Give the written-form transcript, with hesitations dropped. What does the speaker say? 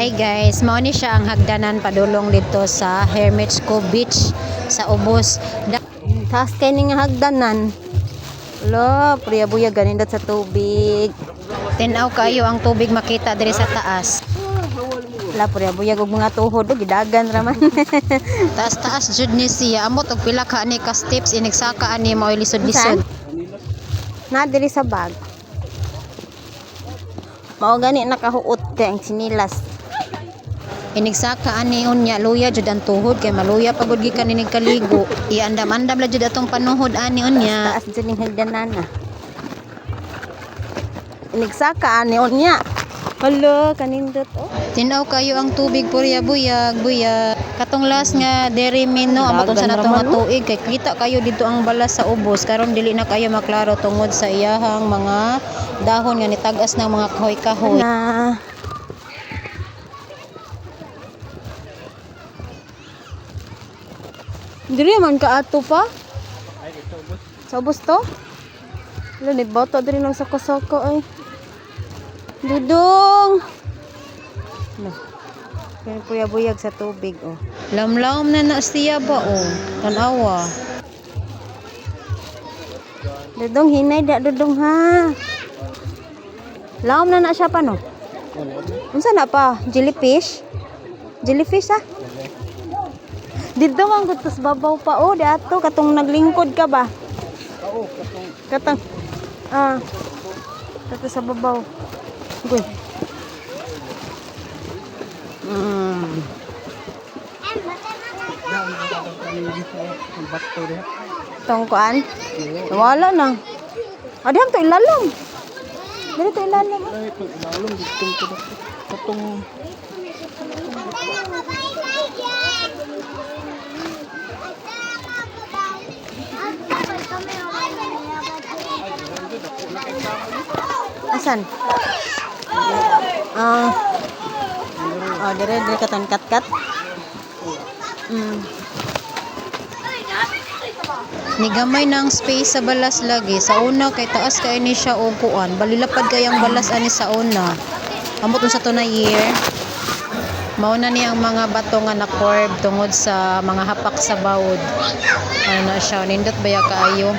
Hi guys, mao ni siya ang hagdanan padulong dito sa Hermits Cove Beach sa Ubos. Taas kay ning hagdanan. Lo, priya-buya ganindot sa tubig. Tinaw kayo ang tubig makita diri sa taas. La priya-buya og mga tuhod og gidagan ra man. Taas-taas jud ni siya. Amot og pila ka ani ka steps inigsaka ani mao lisod-lisod. Na diri sa bag. Mao gani nakahuot kay ang sinilas. Inigsaka ani unya luya jud ang tuhod kay maluya pagud gikan inig kaligo. Iandam-andam la jud atong panuhod ani unya. Taas jud ning hagdanana. Inigsaka ani unya. Hello, kanindot oh. Tinaw kayo ang tubig purya-buyag, buya. Katong last nga dere mino amot sa natong nga tuig kay kita kayo dito ang balas sa Ubos karon dili na kayo maklaro tungod sa iyahang mga dahon nga nitag-as ng mga kahoy-kahoy. Diri man ka ato pa? Ay dito Ubos. Sa Ubos to? Wala ni bata diri lang sa kasaka ay. Dudong. No. Kaya puyag-buyag sa tubig oh. Lamlam na siya ba oh. Tanawa. Dudong hinay da dudong ha. Lam na siya pa no. Unsa na pa? Jellyfish? Jellyfish ha? Dito man gutos babaw pa oh, dato katong naglingkod ka ba? Oo, katong kato sa babaw. Uy. Tongkuan? Wala na. Adem to ilalim. Dito to ilalim. Dito ilalim dito katong asan? Dire katan kat-kat. Nigamay na ang space sa balas lagi. Sa una kay taas kay ni siya og kuan. Balilapad kay ang balas ani sa una. Ambot sa to na year. Mao na ni ang mga bato nga na curve tungod sa mga hapak sa bawod. Ano na siya nindot baya kaayo.